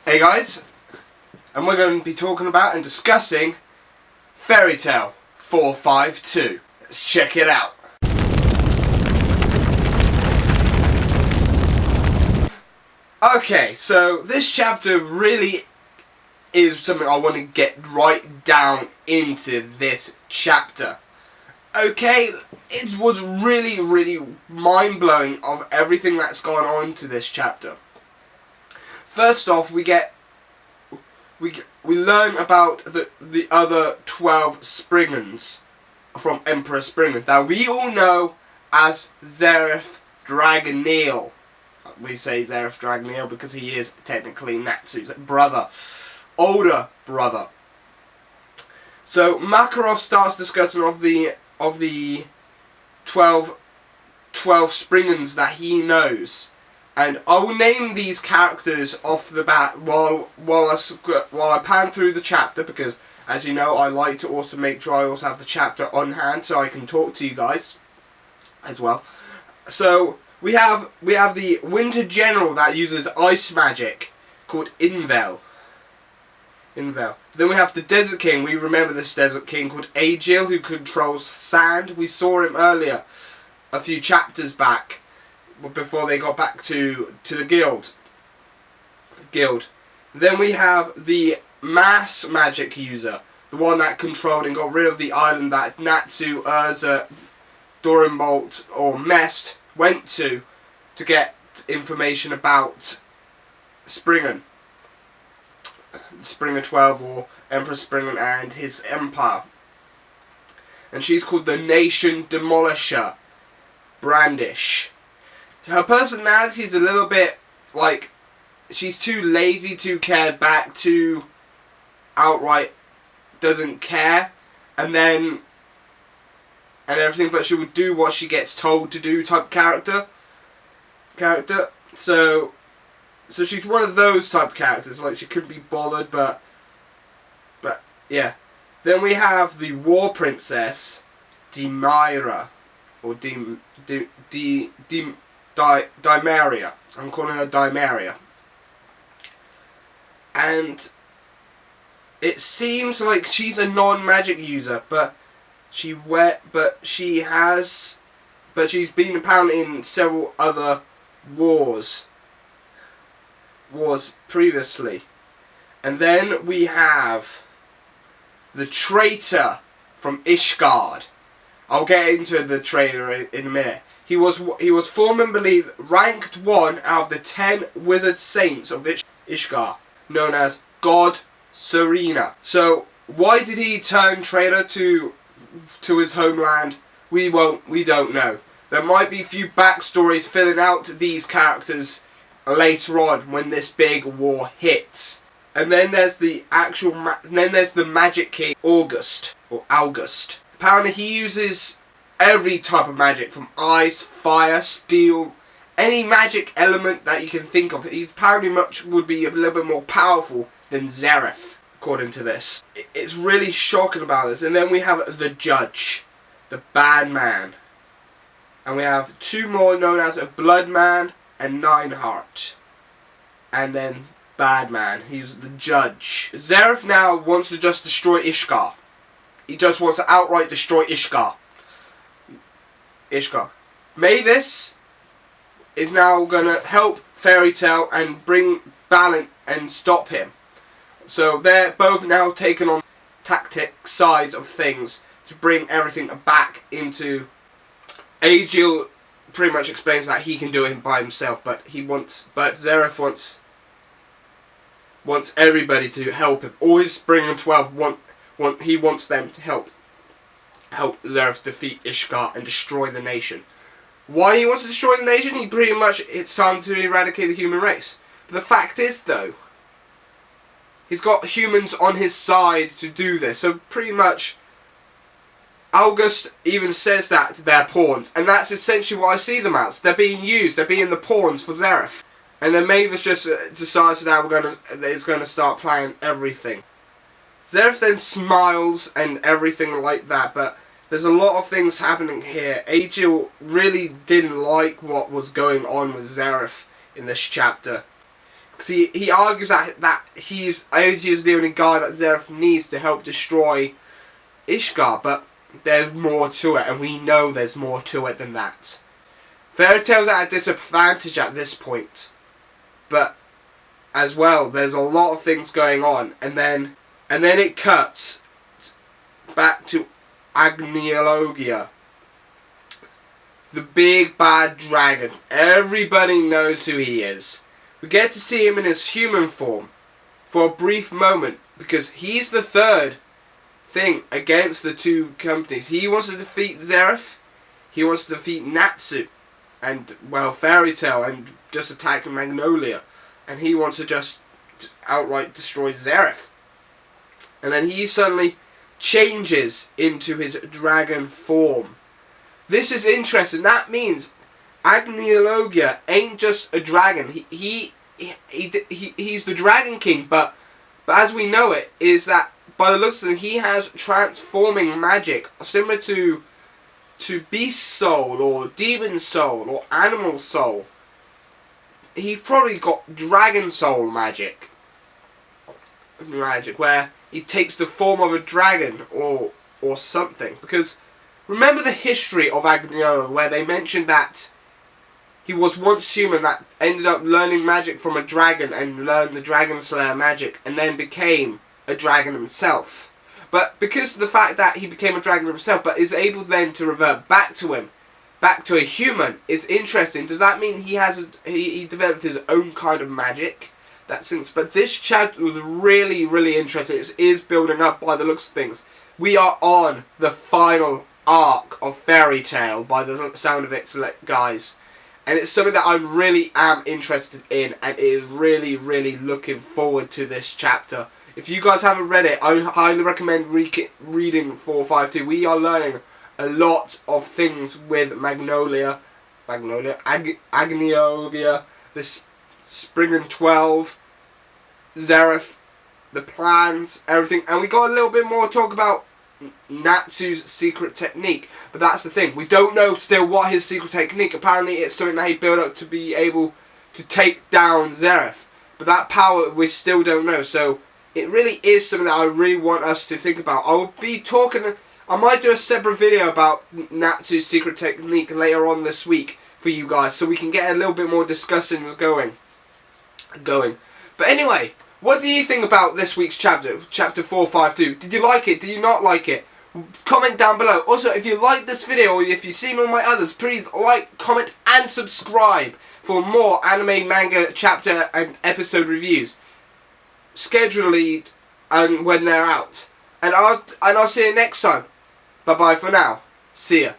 Hey guys, and we're going to be talking about and discussing Fairy Tail 452. Let's check it out. Okay, so this chapter really is something I want to get right down into this chapter. Okay, it was really mind-blowing of everything that's gone on to this chapter. First off, we learn about the other 12 Springans from Emperor Springman that we all know as Zeref Dragoneel. We say Zeref Dragoneel because he is technically Natsu's brother, older brother. So Makarov starts discussing of the 12 Springans that he knows. And I will name these characters off the bat while I pan through the chapter, because as you know I like to also make sure I also have the chapter on hand so I can talk to you guys as well. So we have the Winter General that uses ice magic called Invel. Then we have the Desert King. We remember this Desert King called Agil, who controls sand. We saw him earlier a few chapters back, before they got back to the guild. Then we have the mass magic user, the one that controlled and got rid of the island that Natsu, Urza, Dorimbolt or Mest went to get information about Springen. Springer 12 or Emperor Springen and his empire. And she's called the Nation Demolisher, Brandish. Her personality is a little bit like she's too lazy, too cared back, too outright doesn't care, and everything, but she would do what she gets told to do type character. So she's one of those type of characters, like she couldn't be bothered, but yeah. Then we have the War Princess, Dimyra, or Dimeria. I'm calling her Dimeria. And it seems like she's a non-magic user, but she's been apparently in several other wars previously. And then we have the traitor from Ishgard. I'll get into the traitor in a minute. He was formerly believed ranked 1 out of the 10 wizard saints of Ishgard, known as God Serena. So why did he turn traitor to his homeland? We don't know. There might be a few backstories filling out these characters later on when this big war hits. And then there's the Magic King August. Apparently he uses every type of magic, from ice, fire, steel, any magic element that you can think of. He apparently would be a little bit more powerful than Zeref, according to this. It's really shocking about this. And then we have the Judge, the Bad Man. And we have 2 more known as a Blood Man and Nineheart. And then Bad Man, he's the Judge. Zeref now wants to just destroy Ishgard. He just wants to outright destroy Ishgard. Mavis is now going to help Fairy Tail and bring balance and stop him. So they're both now taking on tactic sides of things to bring everything back into. Agil pretty much explains that he can do it by himself, but Zeref wants everybody to help him. All his Springman 12 he wants them to help Zeref defeat Ishgard and destroy the nation. Why he wants to destroy the nation? It's time to eradicate the human race. But the fact is, though, he's got humans on his side to do this. So pretty much, August even says that they're pawns, and that's essentially what I see them as. They're being used. They're being the pawns for Zeref. And then Mavis just decides that he's going to start planning everything. Zeref then smiles and everything like that, but there's a lot of things happening here. Agil really didn't like what was going on with Zeref in this chapter. Because he argues that Aoji is the only guy that Zeref needs to help destroy Ishgard, but there's more to it, and we know there's more to it than that. Fairy Tail's at a disadvantage at this point, but as well, there's a lot of things going on, and then it cuts back to Agniologia, the big bad dragon. Everybody knows who he is. We get to see him in his human form for a brief moment, because he's the third thing against the two companies. He wants to defeat Zeref, he wants to defeat Natsu, and, well, Fairy Tail, and just attack Magnolia. And he wants to just outright destroy Zeref. And then he suddenly changes into his dragon form. This is interesting. That means Agniologia ain't just a dragon. He's the Dragon King, but as we know it, is that by the looks of him, he has transforming magic similar to Beast Soul or Demon Soul or Animal Soul. He's probably got Dragon Soul magic, where he takes the form of a dragon or something. Because remember the history of Agniolo, where they mentioned that he was once human that ended up learning magic from a dragon and learned the Dragon Slayer magic and then became a dragon himself. But because of the fact that he became a dragon himself, but is able then to revert back to a human, is interesting. Does that mean he developed his own kind of magic? But this chapter was really, really interesting. It is building up by the looks of things. We are on the final arc of Fairy Tail by the sound of it, guys. And it's something that I really am interested in, and is really, really looking forward to this chapter. If you guys haven't read it, I highly recommend reading 452. We are learning a lot of things with Agniologia, this Spring and 12, Zeref, the plans, everything. And we got a little bit more to talk about Natsu's secret technique. But that's the thing. We don't know still what his secret technique. Apparently it's something that he built up to be able to take down Zeref. But that power we still don't know. So it really is something that I really want us to think about. I will be talking... I might do a separate video about Natsu's secret technique later on this week for you guys, so we can get a little bit more discussions going. But anyway, what do you think about this week's chapter 452? Did you like it? Did you not like it? Comment down below. Also, if you like this video or if you've seen all my others, please like, comment and subscribe for more anime, manga, chapter and episode reviews. Scheduled and when they're out. And I'll see you next time. Bye bye for now. See ya.